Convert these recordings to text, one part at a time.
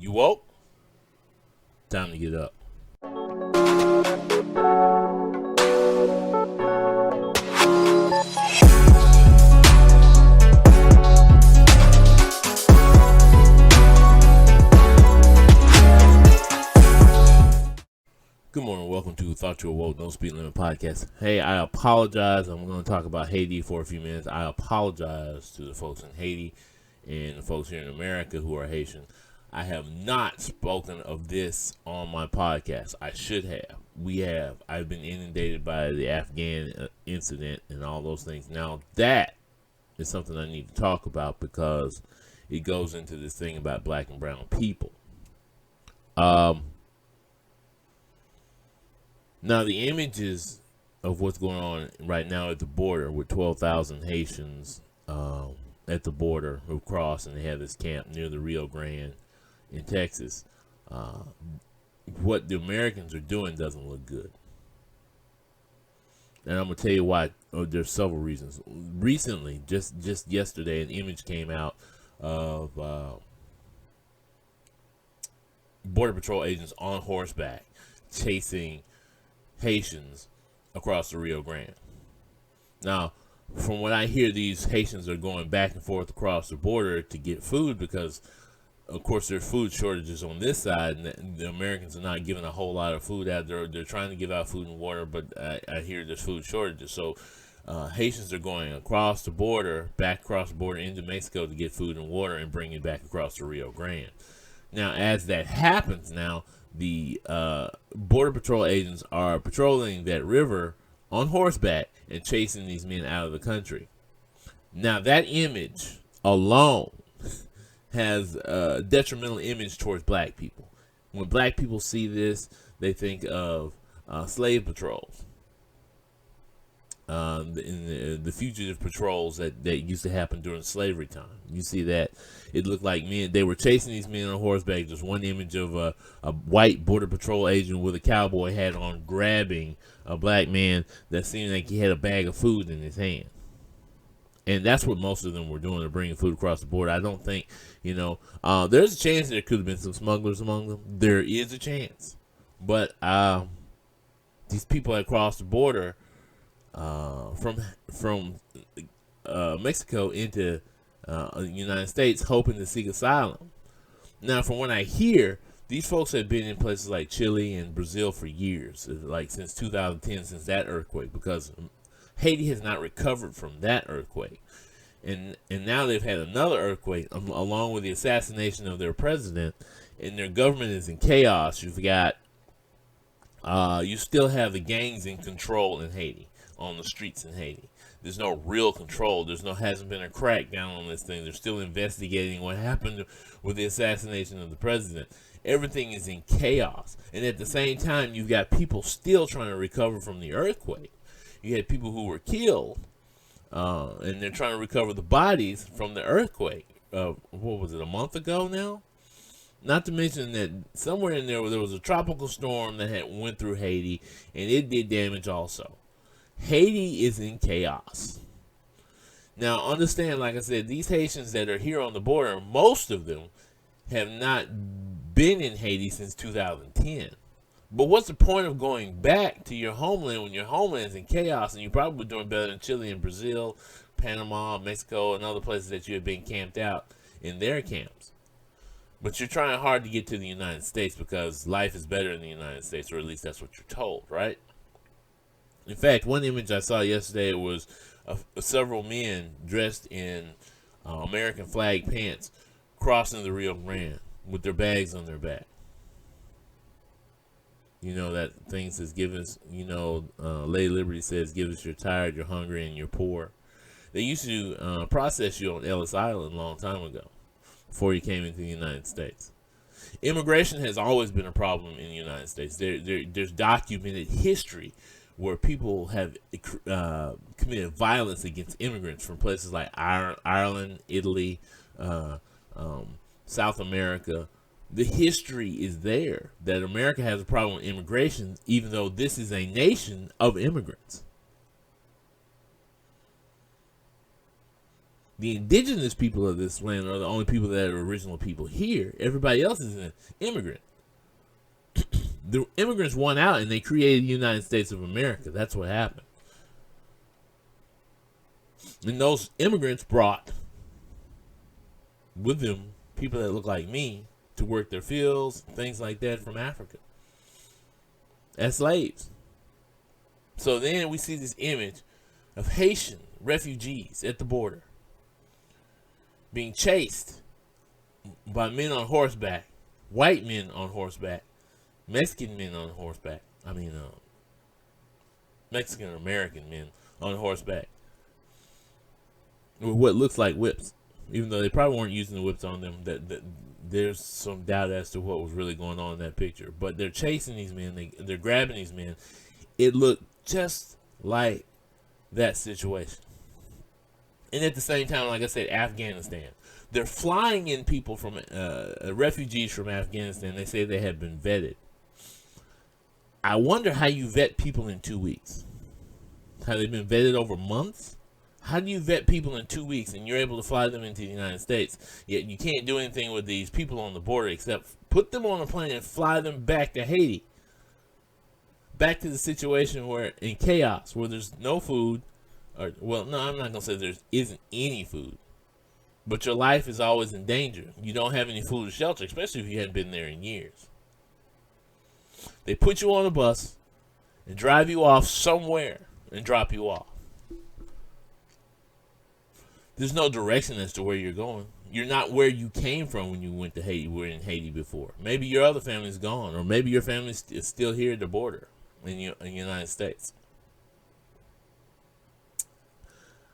You woke? Time to get up. Good morning. Welcome to Thought You Awoke, No Speed Limit Podcast. Hey, I apologize. I'm going to talk about Haiti for a few minutes. I apologize to the folks in Haiti and the folks here in America who are Haitian. I have not spoken of this on my podcast. I should have. We have. I've been inundated by the Afghan incident and all those things. Now, that is something I need to talk about because it goes into this thing about black and brown people. Now, the images of what's going on right now at the border with 12,000 Haitians at the border who cross, and they have this camp near the Rio Grande in Texas. What the Americans are doing doesn't look good. And I'm going to tell you why. There's several reasons. Recently, just yesterday, an image came out of Border Patrol agents on horseback chasing Haitians across the Rio Grande. Now, from what I hear, these Haitians are going back and forth across the border to get food because, of course, there's food shortages on this side, and the Americans are not giving a whole lot of food out. They're trying to give out food and water, but I hear there's food shortages. So Haitians are going across the border, back across the border into Mexico to get food and water and bring it back across the Rio Grande. Now, as that happens now, the Border Patrol agents are patrolling that river on horseback and chasing these men out of the country. Now, that image alone has a detrimental image towards black people. When black people see this, they think of slave patrols. In the fugitive patrols that used to happen during slavery time. You see that it looked like men, they were chasing these men on horseback. Just one image of a white Border Patrol agent with a cowboy hat on grabbing a black man that seemed like he had a bag of food in his hand. And that's what most of them were doing. They're bringing food across the border. I don't think, there's a chance there could have been some smugglers among them. There is a chance. But these people that crossed the border from Mexico into the United States, hoping to seek asylum. Now, from what I hear, these folks have been in places like Chile and Brazil for years, like since 2010, since that earthquake, because Haiti has not recovered from that earthquake, and now they've had another earthquake along with the assassination of their president, and their government is in chaos. You've got you still have the gangs in control in Haiti. On the streets in Haiti, there's no real control. Hasn't been a crackdown on this thing. They're still investigating what happened with the assassination of the president. Everything is in chaos, and at the same time, you've got people still trying to recover from the earthquake. You had people who were killed, and they're trying to recover the bodies from the earthquake. What was it, a month ago now? Not to mention that somewhere in there was a tropical storm that had went through Haiti, and it did damage also. Haiti is in chaos. Now, understand, like I said, these Haitians that are here on the border, most of them have not been in Haiti since 2010. But what's the point of going back to your homeland when your homeland is in chaos and you're probably doing better than Chile and Brazil, Panama, Mexico, and other places that you have been camped out in their camps? But you're trying hard to get to the United States because life is better in the United States, or at least that's what you're told, right? In fact, one image I saw yesterday was several men dressed in American flag pants crossing the Rio Grande with their bags on their back. You know, that thing says, give us, Lady Liberty says, give us you're tired, you're hungry, and you're poor. They used to process you on Ellis Island a long time ago, before you came into the United States. Immigration has always been a problem in the United States. There's documented history where people have committed violence against immigrants from places like Ireland, Italy, South America. The history is there that America has a problem with immigration, even though this is a nation of immigrants. The indigenous people of this land are the only people that are original people here. Everybody else is an immigrant. The immigrants won out and they created the United States of America. That's what happened. And those immigrants brought with them people that look like me to work their fields, things like that from Africa as slaves. So then we see this image of Haitian refugees at the border being chased by men on horseback, white men on horseback, Mexican men on horseback. Mexican American men on horseback with what looks like whips, even though they probably weren't using the whips on them. That there's some doubt as to what was really going on in that picture. But they're chasing these men. They're grabbing these men. It looked just like that situation. And at the same time, like I said, Afghanistan. They're flying in people from refugees from Afghanistan. They say they have been vetted. I wonder how you vet people in 2 weeks. Have they been vetted over months? How do you vet people in 2 weeks and you're able to fly them into the United States, yet you can't do anything with these people on the border except put them on a plane and fly them back to Haiti? Back to the situation where in chaos, where there's no food, or, well, no, I'm not going to say there isn't any food, but your life is always in danger. You don't have any food or shelter, especially if you hadn't been there in years. They put you on a bus and drive you off somewhere and drop you off. There's no direction as to where you're going. You're not where you came from when you went to Haiti. You were in Haiti before. Maybe your other family's gone, or maybe your family is still here at the border in the United States.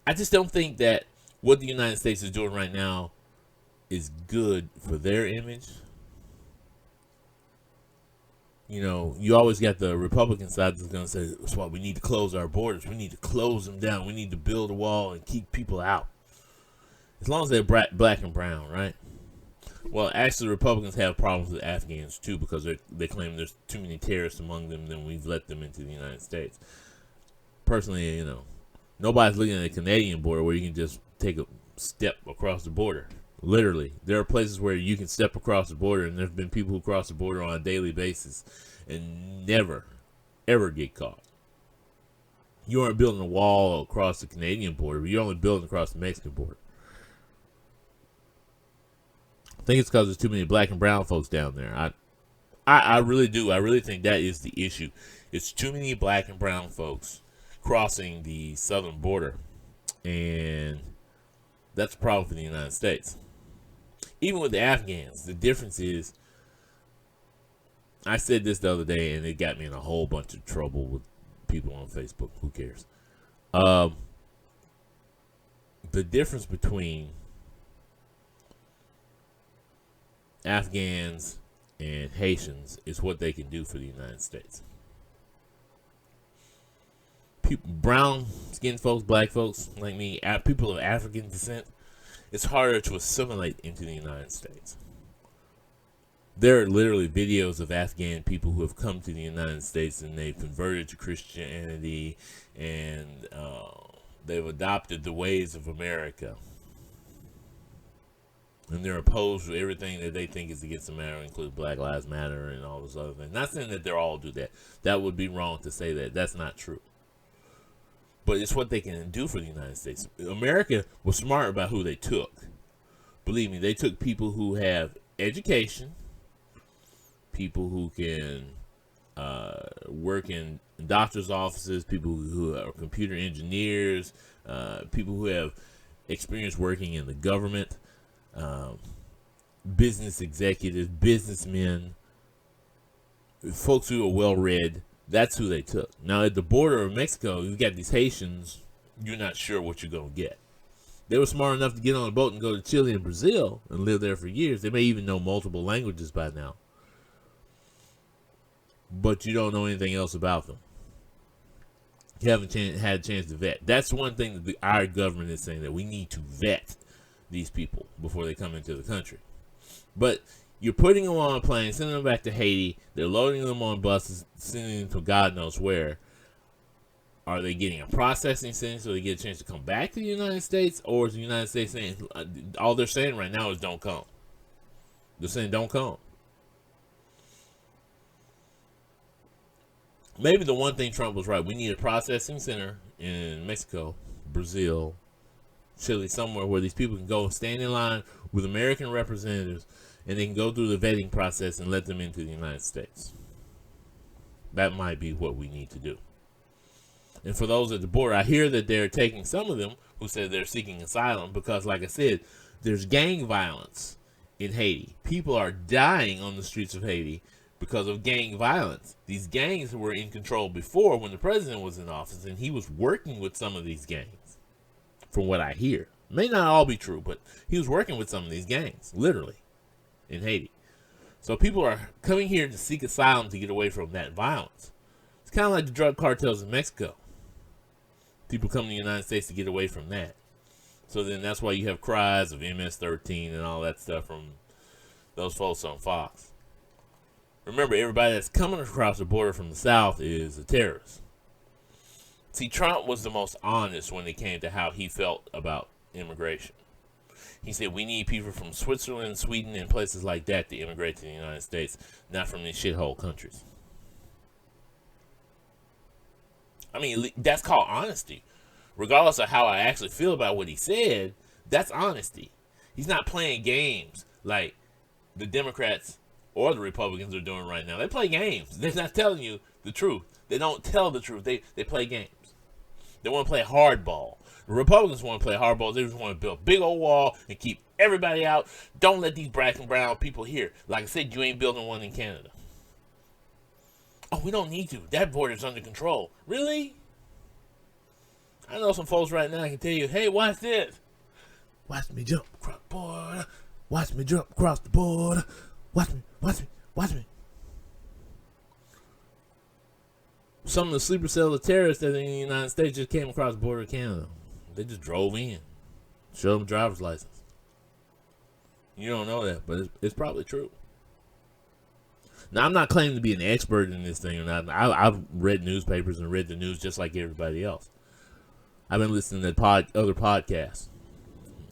I just don't think that what the United States is doing right now is good for their image. You know, you always got the Republican side that's going to say, that's why we need to close our borders. We need to close them down. We need to build a wall and keep people out. As long as they're black and brown, right? Well, actually, Republicans have problems with Afghans, too, because they claim there's too many terrorists among them than we've let them into the United States. Personally, you know, nobody's looking at the Canadian border where you can just take a step across the border. Literally, there are places where you can step across the border, and there have been people who cross the border on a daily basis and never, ever get caught. You aren't building a wall across the Canadian border, but you're only building across the Mexican border. I think it's because there's too many black and brown folks down there. I really do. I really think that is the issue. It's too many black and brown folks crossing the southern border, and that's a problem for the United States. Even with the Afghans, the difference is, I said this the other day, and it got me in a whole bunch of trouble with people on Facebook. Who cares? The difference between Afghans and Haitians is what they can do for the United States. Brown skinned folks, black folks like me, people of African descent, it's harder to assimilate into the United States. There are literally videos of Afghan people who have come to the United States and they've converted to Christianity and they've adopted the ways of America. And they're opposed to everything that they think is against America, including Black Lives Matter and all those other things. Not saying that they all do that. That would be wrong to say that. That's not true. But it's what they can do for the United States. America was smart about who they took. Believe me, they took people who have education, people who can work in doctor's offices, people who are computer engineers, people who have experience working in the government, business executives, businessmen, folks who are well-read. That's who they took. Now, at the border of Mexico, you've got these Haitians. You're not sure what you're going to get. They were smart enough to get on a boat and go to Chile and Brazil and live there for years. They may even know multiple languages by now. But you don't know anything else about them. You haven't had a chance to vet. That's one thing that our government is saying, that we need to vet these people before they come into the country. But you're putting them on a plane, sending them back to Haiti. They're loading them on buses, sending them to God knows where. Are they getting a processing sentence so they get a chance to come back to the United States? Or is the United States saying, all they're saying right now is don't come? They're saying don't come. Maybe the one thing Trump was right. We need a processing center in Mexico, Brazil, Chile, somewhere where these people can go stand in line with American representatives and they can go through the vetting process and let them into the United States. That might be what we need to do. And for those at the border, I hear that they're taking some of them who said they're seeking asylum because, like I said, there's gang violence in Haiti. People are dying on the streets of Haiti because of gang violence. These gangs were in control before when the president was in office, and he was working with some of these gangs, from what I hear. May not all be true, but he was working with some of these gangs, literally, in Haiti. So people are coming here to seek asylum to get away from that violence. It's kind of like the drug cartels in Mexico. People come to the United States to get away from that. So then that's why you have cries of MS-13 and all that stuff from those folks on Fox. Remember, everybody that's coming across the border from the South is a terrorist. See, Trump was the most honest when it came to how he felt about immigration. He said, we need people from Switzerland, Sweden, and places like that to immigrate to the United States, not from these shithole countries. I mean, that's called honesty. Regardless of how I actually feel about what he said, that's honesty. He's not playing games like the Democrats or the Republicans are doing right now. They play games. They're not telling you the truth. They don't tell the truth. They play games. They want to play hardball. The Republicans want to play hardball. They just want to build a big old wall and keep everybody out. Don't let these black and brown people here. Like I said, you ain't building one in Canada. Oh, we don't need to. That border's under control. Really? I know some folks right now can tell you, hey, watch this. Watch me jump across the border. Watch me jump across the border. Watch me, watch me, watch me. Some of the sleeper cell of terrorists that are in the United States just came across the border of Canada. They just drove in. Showed them a driver's license. You don't know that, but it's probably true. Now, I'm not claiming to be an expert in this thing or not. I've read newspapers and read the news just like everybody else. I've been listening to other podcasts.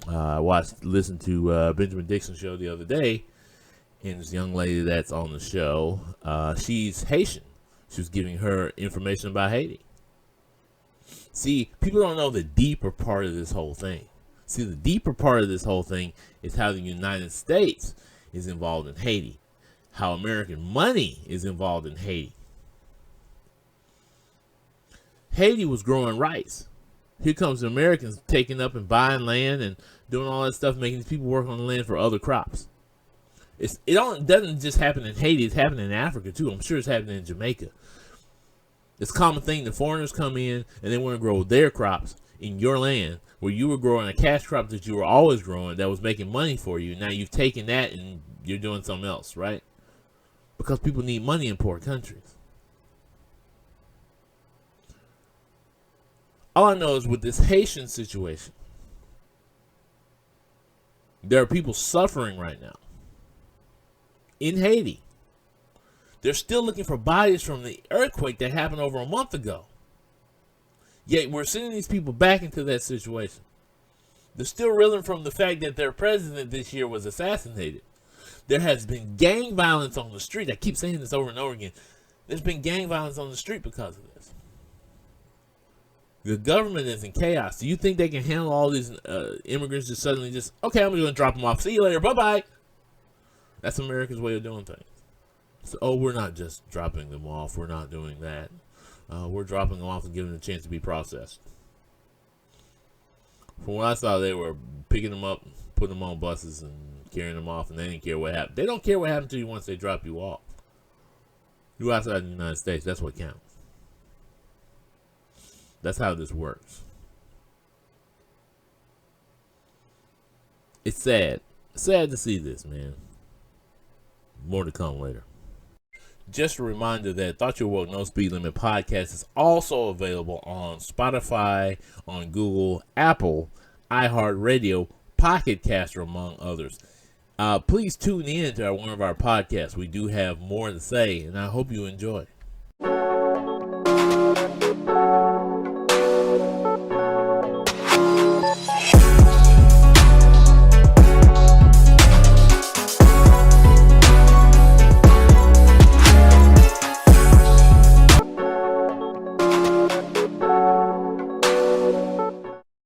I listened to Benjamin Dixon's show the other day, and this young lady that's on the show, she's Haitian. She was giving her information about Haiti. See, people don't know the deeper part of this whole thing. See, the deeper part of this whole thing is how the United States is involved in Haiti. How American money is involved in Haiti. Haiti was growing rice. Here comes the Americans taking up and buying land and doing all that stuff, making these people work on the land for other crops. It doesn't just happen in Haiti. It's happening in Africa, too. I'm sure it's happening in Jamaica. It's a common thing. The foreigners come in and they want to grow their crops in your land where you were growing a cash crop that you were always growing that was making money for you. Now you've taken that and you're doing something else, right? Because people need money in poor countries. All I know is with this Haitian situation, there are people suffering right now in Haiti. They're still looking for bodies from the earthquake that happened over a month ago. Yet we're sending these people back into that situation. They're still reeling from the fact that their president this year was assassinated. There has been gang violence on the street. I keep saying this over and over again. There's been gang violence on the street because of this. The government is in chaos. Do you think they can handle all these immigrants just suddenly okay, I'm going to drop them off. See you later. Bye-bye. That's America's way of doing things. So, we're not just dropping them off. We're not doing that. We're dropping them off and giving them a chance to be processed. From what I saw, they were picking them up, putting them on buses, and carrying them off, and they didn't care what happened. They don't care what happened to you once they drop you off. You're outside the United States. That's what counts. That's how this works. It's sad. Sad to see this, man. More to come later. Just a reminder that Thought You Woke No Speed Limit podcast is also available on Spotify, on Google, Apple, iHeartRadio, Pocket Caster, among others. Please tune in to one of our podcasts. We do have more to say, and I hope you enjoy.